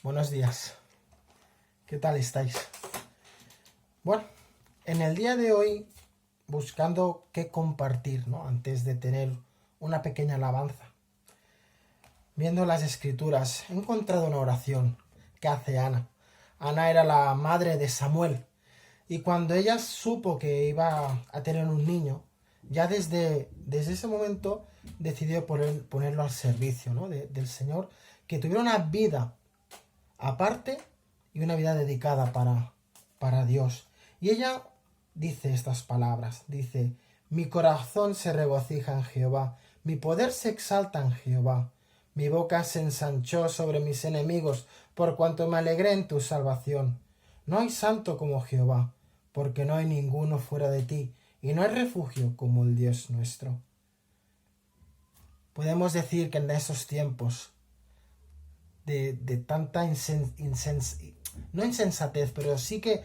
Buenos días. ¿Qué tal estáis? Bueno, en el día de hoy, buscando qué compartir, ¿no? Antes de tener una pequeña alabanza, viendo las escrituras, he encontrado una oración que hace Ana. Ana era la madre de Samuel, y cuando ella supo que iba a tener un niño, ya desde ese momento decidió ponerlo al servicio, ¿no? del Señor, que tuviera una vida aparte y una vida dedicada para Dios. Y ella dice estas palabras, dice: mi corazón se regocija en Jehová, mi poder se exalta en Jehová, mi boca se ensanchó sobre mis enemigos, por cuanto me alegré en tu salvación. No hay santo como Jehová, porque no hay ninguno fuera de ti, y no hay refugio como el Dios nuestro. Podemos decir que en esos tiempos de tanta no insensatez, pero sí que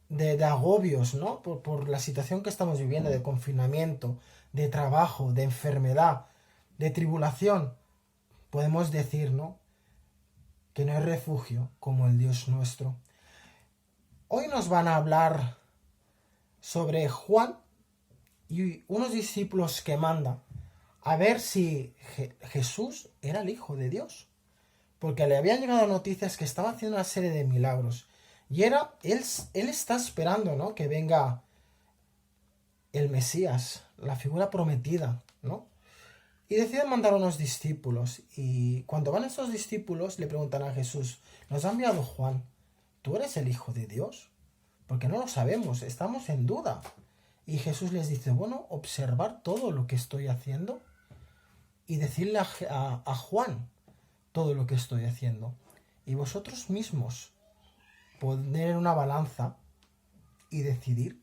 de agobios, ¿no? Por la situación que estamos viviendo, de confinamiento, de trabajo, de enfermedad, de tribulación, podemos decir, ¿no?, que no hay refugio como el Dios nuestro. Hoy nos van a hablar sobre Juan y unos discípulos que manda a ver si Jesús era el Hijo de Dios, porque le habían llegado noticias que estaba haciendo una serie de milagros, y él está esperando, ¿no?, que venga el Mesías, la figura prometida, ¿no? Y deciden mandar a unos discípulos, y cuando van esos discípulos le preguntan a Jesús: nos ha enviado Juan, ¿tú eres el Hijo de Dios? Porque no lo sabemos, estamos en duda. Y Jesús les dice: bueno, observar todo lo que estoy haciendo y decirle a Juan todo lo que estoy haciendo. Y vosotros mismos poner en una balanza y decidir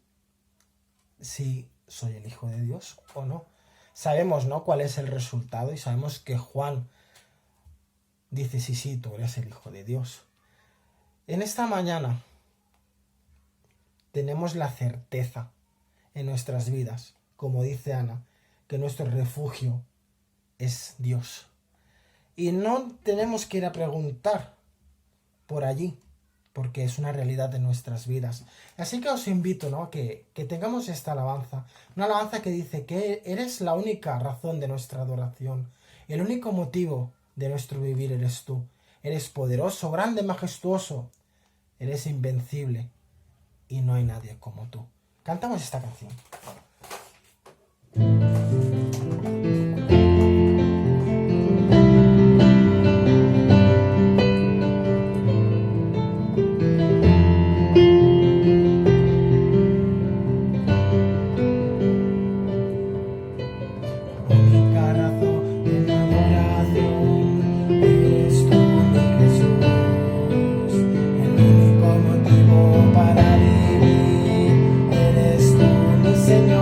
si soy el Hijo de Dios o no. Sabemos, ¿no?, cuál es el resultado, y sabemos que Juan dice: sí, tú eres el Hijo de Dios. En esta mañana tenemos la certeza en nuestras vidas, como dice Ana, que nuestro refugio es Dios. Y no tenemos que ir a preguntar por allí, porque es una realidad de nuestras vidas. Así que os invito, ¿no?, que tengamos esta alabanza. Una alabanza que dice que eres la única razón de nuestra adoración. El único motivo de nuestro vivir eres tú. Eres poderoso, grande, majestuoso. Eres invencible. Y no hay nadie como tú. Cantamos esta canción. Señor.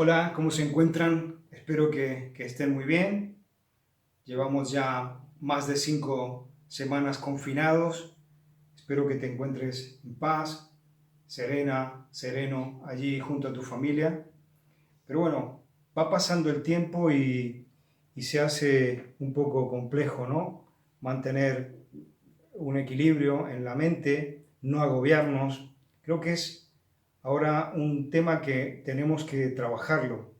Hola, ¿cómo se encuentran? Espero que estén muy bien. Llevamos ya más de 5 semanas confinados. Espero que te encuentres en paz, serena, sereno, allí junto a tu familia. Pero bueno, va pasando el tiempo y se hace un poco complejo, ¿no? Mantener un equilibrio en la mente, no agobiarnos. Creo que es ahora un tema que tenemos que trabajarlo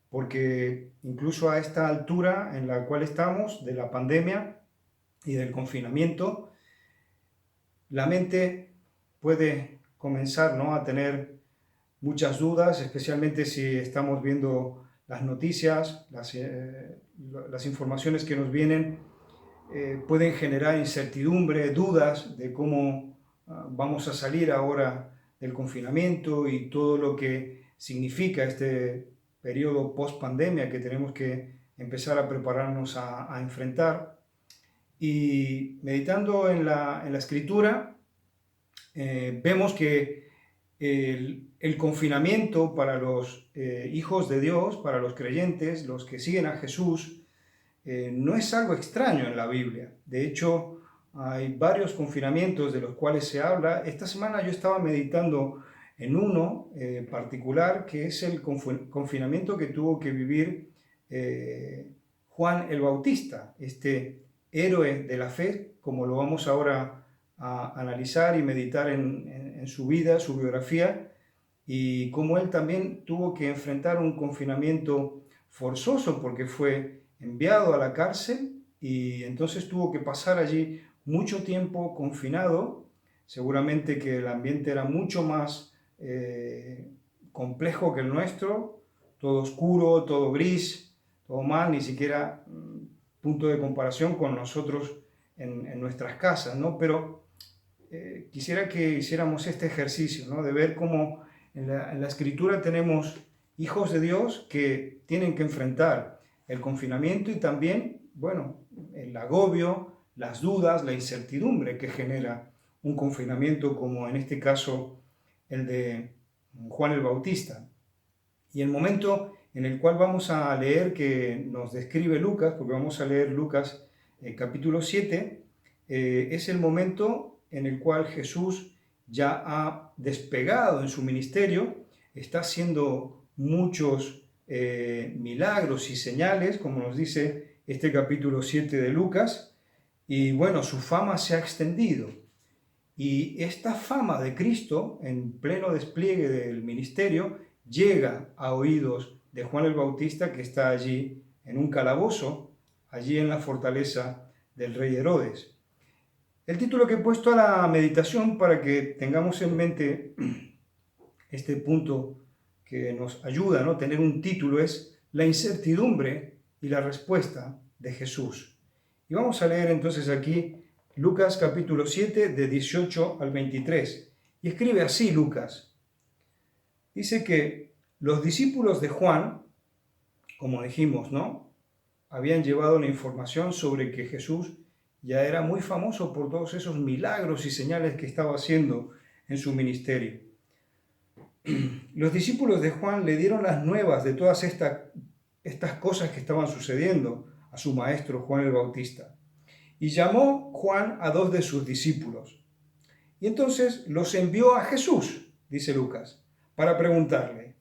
porque incluso a esta altura en la cual estamos, de la pandemia y del confinamiento, la mente puede comenzar, ¿no?, a tener muchas dudas, especialmente si estamos viendo las noticias, las informaciones que nos vienen, pueden generar incertidumbre, dudas de cómo vamos a salir ahora del confinamiento y todo lo que significa este periodo post-pandemia que tenemos que empezar a prepararnos a enfrentar. Y meditando en la escritura, vemos que el confinamiento para los hijos de Dios, para los creyentes, los que siguen a Jesús, no es algo extraño en la Biblia. De hecho, hay varios confinamientos de los cuales se habla. Esta semana yo estaba meditando en uno particular, que es el confinamiento que tuvo que vivir Juan el Bautista, este héroe de la fe, como lo vamos ahora a analizar y meditar en su vida, su biografía, y cómo él también tuvo que enfrentar un confinamiento forzoso porque fue enviado a la cárcel y entonces tuvo que pasar allí mucho tiempo confinado. Seguramente que el ambiente era mucho más complejo que el nuestro, todo oscuro, todo gris, todo mal, ni siquiera punto de comparación con nosotros en nuestras casas, ¿no? Pero quisiera que hiciéramos este ejercicio, ¿no?, de ver cómo en la Escritura tenemos hijos de Dios que tienen que enfrentar el confinamiento y también, bueno, el agobio, las dudas, la incertidumbre que genera un confinamiento como en este caso el de Juan el Bautista. Y el momento en el cual vamos a leer que nos describe Lucas, porque vamos a leer Lucas capítulo 7, es el momento en el cual Jesús ya ha despegado en su ministerio, está haciendo muchos milagros y señales, como nos dice este capítulo 7 de Lucas, y bueno, su fama se ha extendido. Y esta fama de Cristo, en pleno despliegue del ministerio, llega a oídos de Juan el Bautista, que está allí en un calabozo, allí en la fortaleza del rey Herodes. El título que he puesto a la meditación para que tengamos en mente este punto que nos ayuda, ¿no?, tener un título, es la incertidumbre y la respuesta de Jesús. Y vamos a leer entonces aquí Lucas capítulo 7 de 18 al 23. Y escribe así Lucas. Dice que los discípulos de Juan, como dijimos, ¿no?, habían llevado la información sobre que Jesús ya era muy famoso por todos esos milagros y señales que estaba haciendo en su ministerio. Los discípulos de Juan le dieron las nuevas de todas estas cosas que estaban sucediendo a su maestro Juan el Bautista. Y llamó Juan a 2 de sus discípulos. Y entonces los envió a Jesús, dice Lucas, para preguntarle,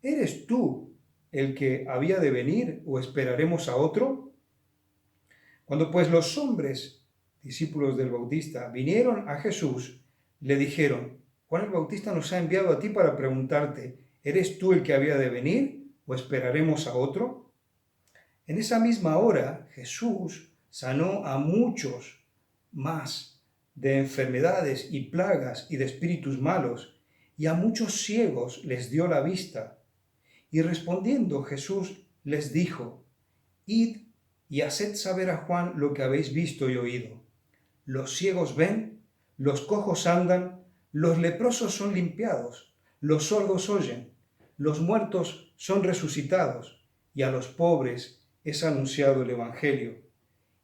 ¿eres tú el que había de venir o esperaremos a otro? Cuando pues los hombres, discípulos del Bautista, vinieron a Jesús, le dijeron, Juan el Bautista nos ha enviado a ti para preguntarte, ¿eres tú el que había de venir o esperaremos a otro? En esa misma hora Jesús sanó a muchos más de enfermedades y plagas y de espíritus malos, y a muchos ciegos les dio la vista. Y respondiendo Jesús les dijo, id y haced saber a Juan lo que habéis visto y oído. Los ciegos ven, los cojos andan, los leprosos son limpiados, los sordos oyen, los muertos son resucitados, y a los pobres es anunciado el Evangelio.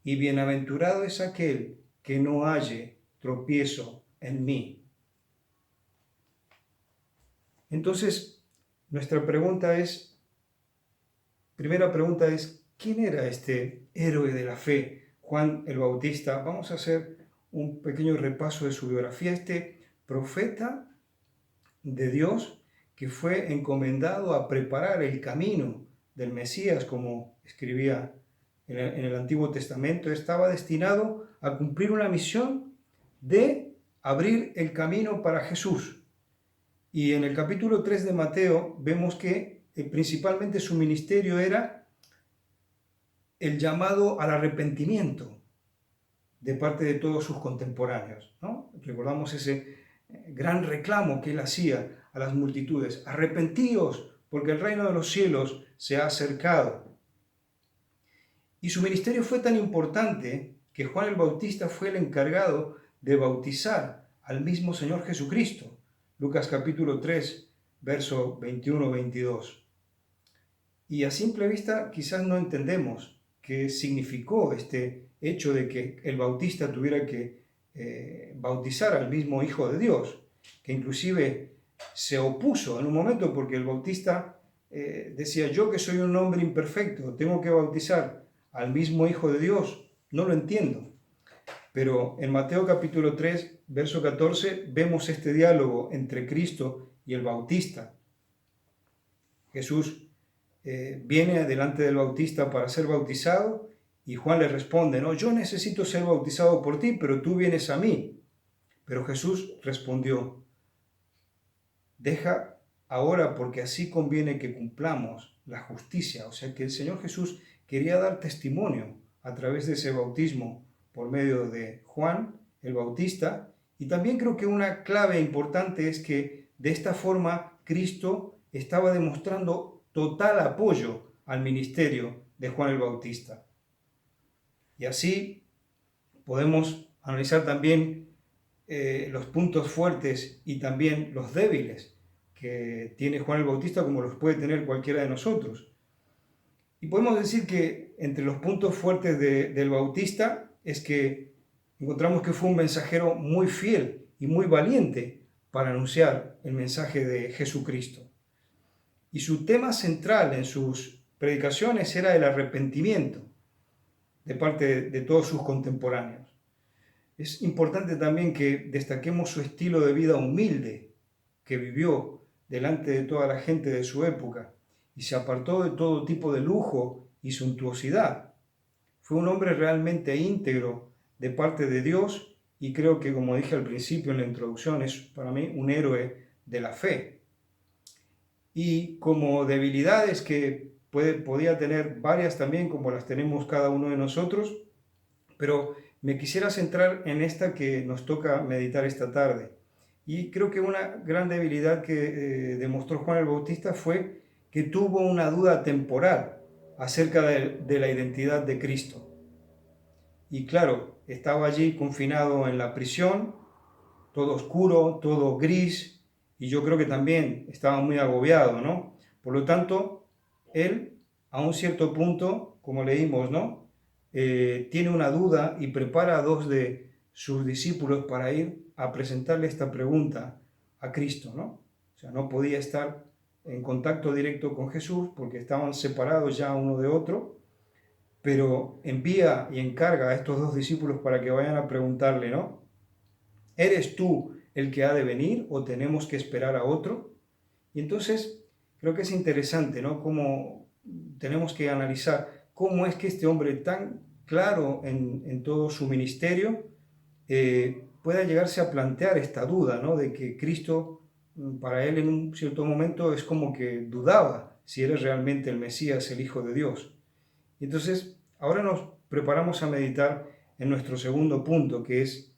Y bienaventurado es aquel que no halle tropiezo en mí. Entonces, nuestra primera pregunta es, ¿quién era este héroe de la fe, Juan el Bautista? Vamos a hacer un pequeño repaso de su biografía. Este profeta de Dios que fue encomendado a preparar el camino del Mesías, como escribía en el Antiguo Testamento, estaba destinado a cumplir una misión de abrir el camino para Jesús. Y en el capítulo 3 de Mateo vemos que principalmente su ministerio era el llamado al arrepentimiento de parte de todos sus contemporáneos, ¿no? Recordamos ese gran reclamo que él hacía a las multitudes: arrepentíos, porque el reino de los cielos se ha acercado. Y su ministerio fue tan importante que Juan el Bautista fue el encargado de bautizar al mismo Señor Jesucristo. Lucas capítulo 3, verso 21-22. Y a simple vista quizás no entendemos qué significó este hecho de que el Bautista tuviera que bautizar al mismo Hijo de Dios, que inclusive se opuso en un momento porque el Bautista decía: yo que soy un hombre imperfecto, tengo que bautizar al mismo Hijo de Dios. No lo entiendo. Pero en Mateo capítulo 3, verso 14, vemos este diálogo entre Cristo y el Bautista. Jesús viene delante del Bautista para ser bautizado y Juan le responde: no, yo necesito ser bautizado por ti, pero tú vienes a mí. Pero Jesús respondió: deja ahora, porque así conviene que cumplamos la justicia. O sea que el Señor Jesús quería dar testimonio a través de ese bautismo por medio de Juan el Bautista. Y también creo que una clave importante es que de esta forma Cristo estaba demostrando total apoyo al ministerio de Juan el Bautista. Y así podemos analizar también los puntos fuertes y también los débiles que tiene Juan el Bautista, como los puede tener cualquiera de nosotros. Y podemos decir que entre los puntos fuertes del Bautista es que encontramos que fue un mensajero muy fiel y muy valiente para anunciar el mensaje de Jesucristo. Y su tema central en sus predicaciones era el arrepentimiento de parte de todos sus contemporáneos. Es importante también que destaquemos su estilo de vida humilde que vivió delante de toda la gente de su época y se apartó de todo tipo de lujo y suntuosidad. Fue un hombre realmente íntegro de parte de Dios y creo que, como dije al principio en la introducción, es para mí un héroe de la fe. Y como debilidades que podía tener varias también, como las tenemos cada uno de nosotros, pero me quisiera centrar en esta que nos toca meditar esta tarde. Y creo que una gran debilidad que demostró Juan el Bautista fue que tuvo una duda temporal acerca de la identidad de Cristo. Y claro, estaba allí confinado en la prisión, todo oscuro, todo gris, y yo creo que también estaba muy agobiado, ¿no? Por lo tanto, él, a un cierto punto, como leímos, ¿no? Tiene una duda y prepara a dos de sus discípulos para ir a presentarle esta pregunta a Cristo, ¿no? O sea, no podía estar en contacto directo con Jesús porque estaban separados ya uno de otro, pero envía y encarga a estos dos discípulos para que vayan a preguntarle, ¿no? ¿Eres tú el que ha de venir o tenemos que esperar a otro? Y entonces creo que es interesante, ¿no? Cómo tenemos que analizar cómo es que este hombre tan claro en todo su ministerio pueda llegarse a plantear esta duda, ¿no? De que Cristo, para él en un cierto momento es como que dudaba si eres realmente el Mesías, el Hijo de Dios. Y entonces ahora nos preparamos a meditar en nuestro segundo punto, que es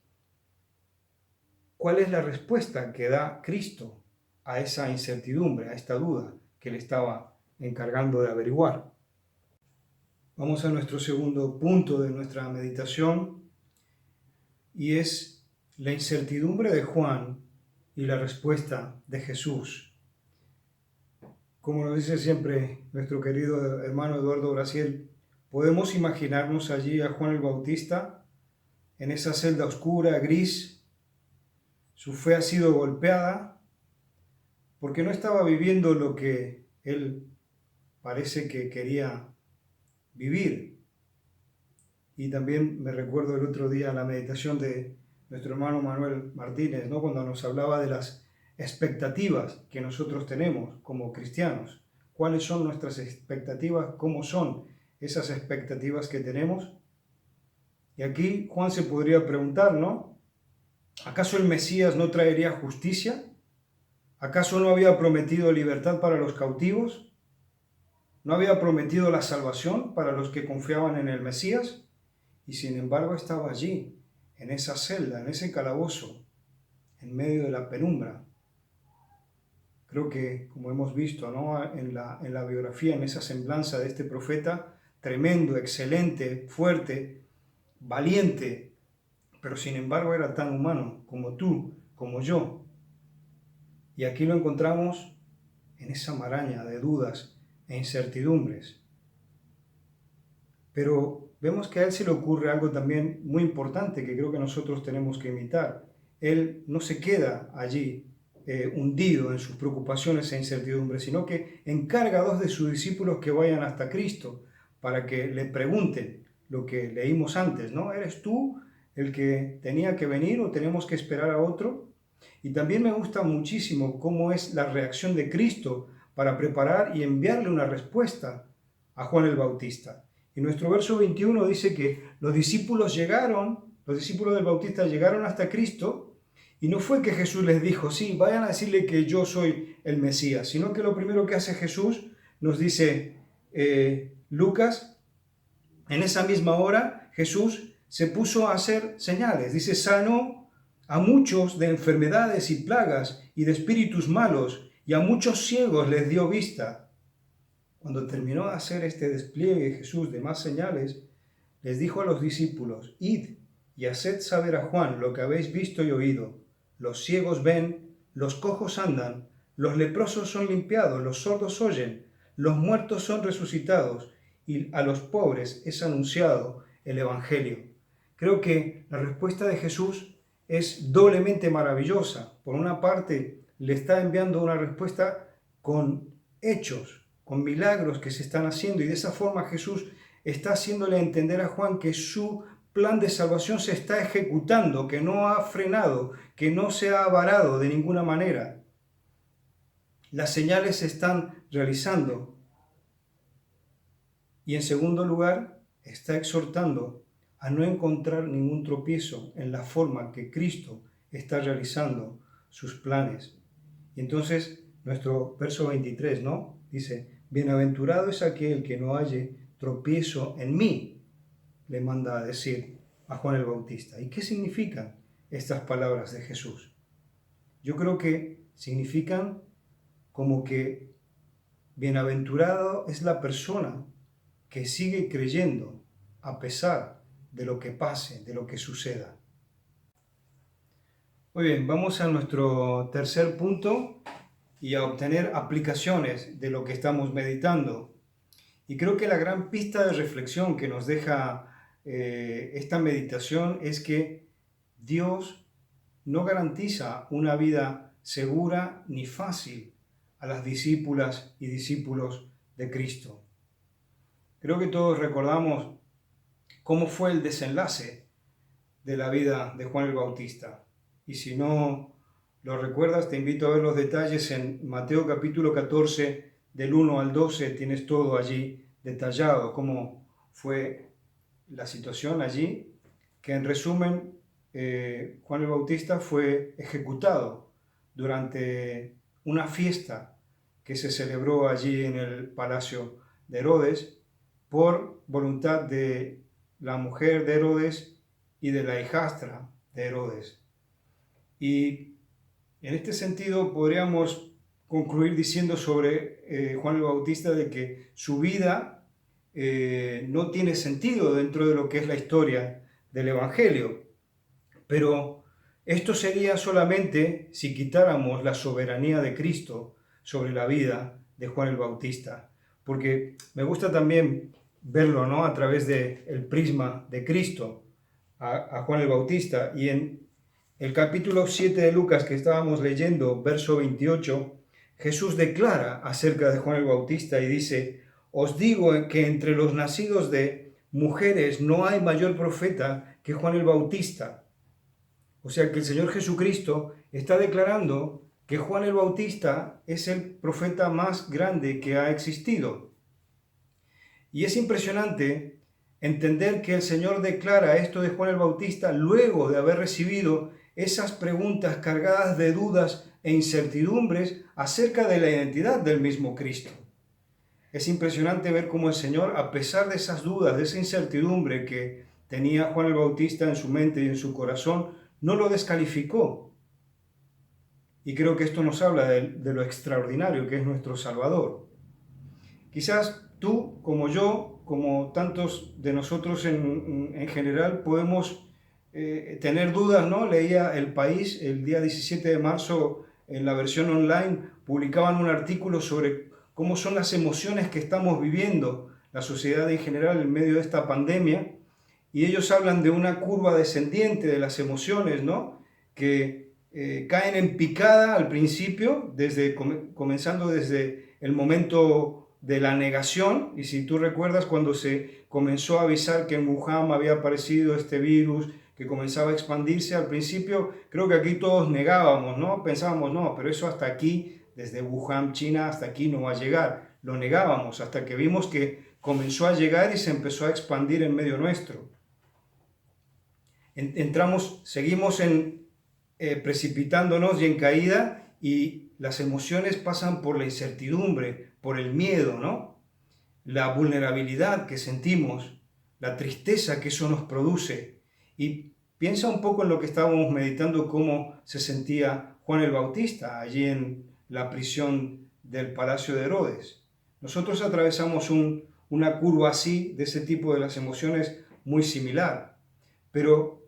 ¿cuál es la respuesta que da Cristo a esa incertidumbre, a esta duda que le estaba encargando de averiguar? Vamos a nuestro segundo punto de nuestra meditación y es la incertidumbre de Juan y la respuesta de Jesús. Como nos dice siempre nuestro querido hermano Eduardo Braciel, podemos imaginarnos allí a Juan el Bautista en esa celda oscura, gris. Su fe ha sido golpeada, porque no estaba viviendo lo que él parece que quería vivir. Y también me recuerdo el otro día la meditación de nuestro hermano Manuel Martínez, ¿no? Cuando nos hablaba de las expectativas que nosotros tenemos como cristianos. ¿Cuáles son nuestras expectativas? ¿Cómo son esas expectativas que tenemos? Y aquí Juan se podría preguntar, ¿no? ¿Acaso el Mesías no traería justicia? ¿Acaso no había prometido libertad para los cautivos? ¿No había prometido la salvación para los que confiaban en el Mesías? Y sin embargo estaba allí, en esa celda, en ese calabozo, en medio de la penumbra. Creo que, como hemos visto, ¿no? en la biografía, en esa semblanza de este profeta, tremendo, excelente, fuerte, valiente, pero sin embargo era tan humano como tú, como yo. Y aquí lo encontramos en esa maraña de dudas e incertidumbres. Pero vemos que a él se le ocurre algo también muy importante que creo que nosotros tenemos que imitar. Él no se queda allí hundido en sus preocupaciones e incertidumbres, sino que encarga a dos de sus discípulos que vayan hasta Cristo para que le pregunten lo que leímos antes, ¿no? ¿Eres tú el que tenía que venir o tenemos que esperar a otro? Y también me gusta muchísimo cómo es la reacción de Cristo para preparar y enviarle una respuesta a Juan el Bautista. Y nuestro verso 21 dice que los discípulos del Bautista llegaron hasta Cristo, y no fue que Jesús les dijo, sí, vayan a decirle que yo soy el Mesías, sino que lo primero que hace Jesús, nos dice Lucas, en esa misma hora Jesús se puso a hacer señales. Dice, sanó a muchos de enfermedades y plagas y de espíritus malos, y a muchos ciegos les dio vista. Cuando terminó de hacer este despliegue Jesús de más señales, les dijo a los discípulos, id y haced saber a Juan lo que habéis visto y oído. Los ciegos ven, los cojos andan, los leprosos son limpiados, los sordos oyen, los muertos son resucitados, y a los pobres es anunciado el Evangelio. Creo que la respuesta de Jesús es doblemente maravillosa. Por una parte, le está enviando una respuesta con hechos, con milagros que se están haciendo, y de esa forma Jesús está haciéndole entender a Juan que su plan de salvación se está ejecutando, que no ha frenado, que no se ha varado de ninguna manera. Las señales se están realizando. Y en segundo lugar, está exhortando a no encontrar ningún tropiezo en la forma que Cristo está realizando sus planes. Y entonces, nuestro verso 23, ¿no? Dice, bienaventurado es aquel que no halle tropiezo en mí, le manda a decir a Juan el Bautista. ¿Y qué significan estas palabras de Jesús? Yo creo que significan como que bienaventurado es la persona que sigue creyendo a pesar de lo que pase, de lo que suceda. Muy bien, vamos a nuestro tercer punto y a obtener aplicaciones de lo que estamos meditando. Y creo que la gran pista de reflexión que nos deja esta meditación es que Dios no garantiza una vida segura ni fácil a las discípulas y discípulos de Cristo. Creo que todos recordamos cómo fue el desenlace de la vida de Juan el Bautista. Y si no lo recuerdas, te invito a ver los detalles en Mateo capítulo 14, del 1 al 12, tienes todo allí detallado, cómo fue la situación allí, que en resumen, Juan el Bautista fue ejecutado durante una fiesta que se celebró allí en el palacio de Herodes por voluntad de la mujer de Herodes y de la hijastra de Herodes. Y en este sentido podríamos concluir diciendo sobre Juan el Bautista de que su vida no tiene sentido dentro de lo que es la historia del Evangelio. Pero esto sería solamente si quitáramos la soberanía de Cristo sobre la vida de Juan el Bautista. Porque me gusta también verlo, ¿no?, a través del prisma de Cristo a Juan el Bautista. Y en el capítulo 7 de Lucas que estábamos leyendo, verso 28, Jesús declara acerca de Juan el Bautista y dice: os digo que entre los nacidos de mujeres no hay mayor profeta que Juan el Bautista. O sea que el Señor Jesucristo está declarando que Juan el Bautista es el profeta más grande que ha existido. Y es impresionante entender que el Señor declara esto de Juan el Bautista luego de haber recibido esas preguntas cargadas de dudas e incertidumbres acerca de la identidad del mismo Cristo. Es impresionante ver cómo el Señor, a pesar de esas dudas, de esa incertidumbre que tenía Juan el Bautista en su mente y en su corazón, no lo descalificó. Y creo que esto nos habla de lo extraordinario que es nuestro Salvador. Quizás tú, como yo, como tantos de nosotros en general, podemos tener dudas, ¿no? Leía El País el día 17 de marzo en la versión online, publicaban un artículo sobre cómo son las emociones que estamos viviendo, la sociedad en general en medio de esta pandemia, y ellos hablan de una curva descendiente de las emociones, ¿no? Que caen en picada al principio, comenzando desde el momento de la negación, y si tú recuerdas cuando se comenzó a avisar que en Wuhan había aparecido este virus, que comenzaba a expandirse, al principio creo que aquí todos negábamos, ¿no? Pensábamos, no, pero eso hasta aquí, desde Wuhan, China, hasta aquí no va a llegar. Lo negábamos hasta que vimos que comenzó a llegar y se empezó a expandir en medio nuestro. Seguimos precipitándonos y en caída, y las emociones pasan por la incertidumbre, por el miedo, ¿no? La vulnerabilidad que sentimos, la tristeza que eso nos produce. Y piensa un poco en lo que estábamos meditando, cómo se sentía Juan el Bautista allí en la prisión del Palacio de Herodes. Nosotros atravesamos una curva así, de ese tipo de las emociones, muy similar. Pero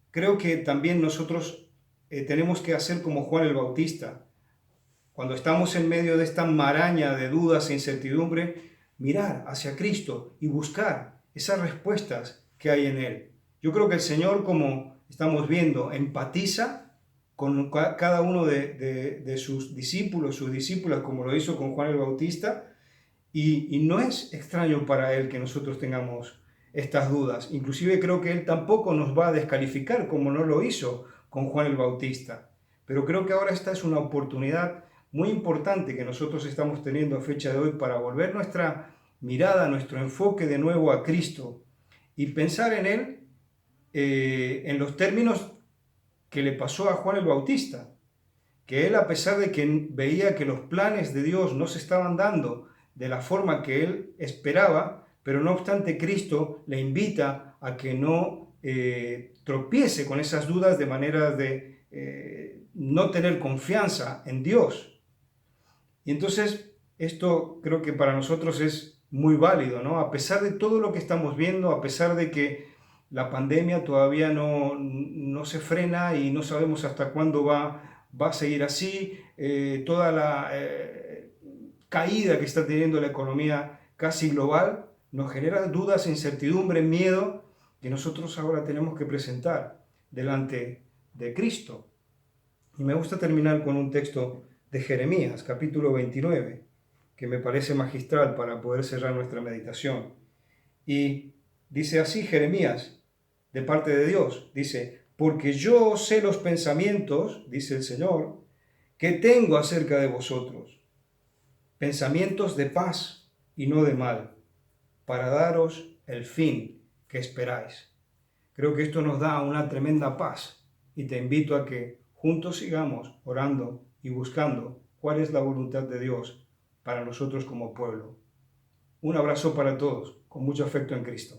creo que también nosotros tenemos que hacer como Juan el Bautista. Cuando estamos en medio de esta maraña de dudas e incertidumbre, mirar hacia Cristo y buscar esas respuestas que hay en Él. Yo creo que el Señor, como estamos viendo, empatiza con cada uno de sus discípulos, sus discípulas, como lo hizo con Juan el Bautista, y no es extraño para Él que nosotros tengamos estas dudas. Inclusive creo que Él tampoco nos va a descalificar como no lo hizo con Juan el Bautista. Pero creo que ahora esta es una oportunidad muy importante que nosotros estamos teniendo a fecha de hoy para volver nuestra mirada, nuestro enfoque de nuevo a Cristo y pensar en Él en los términos que le pasó a Juan el Bautista. Que él, a pesar de que veía que los planes de Dios no se estaban dando de la forma que él esperaba, pero no obstante Cristo le invita a que no tropiece con esas dudas de manera de no tener confianza en Dios. Y entonces esto creo que para nosotros es muy válido, ¿no? A pesar de todo lo que estamos viendo, a pesar de que la pandemia todavía no se frena y no sabemos hasta cuándo va a seguir así, toda la caída que está teniendo la economía casi global nos genera dudas, incertidumbre, miedo que nosotros ahora tenemos que presentar delante de Cristo. Y me gusta terminar con un texto de Jeremías, capítulo 29, que me parece magistral para poder cerrar nuestra meditación. Y dice así Jeremías, de parte de Dios, dice: porque yo sé los pensamientos, dice el Señor, que tengo acerca de vosotros, pensamientos de paz y no de mal, para daros el fin que esperáis. Creo que esto nos da una tremenda paz y te invito a que juntos sigamos orando y buscando cuál es la voluntad de Dios para nosotros como pueblo. Un abrazo para todos, con mucho afecto en Cristo.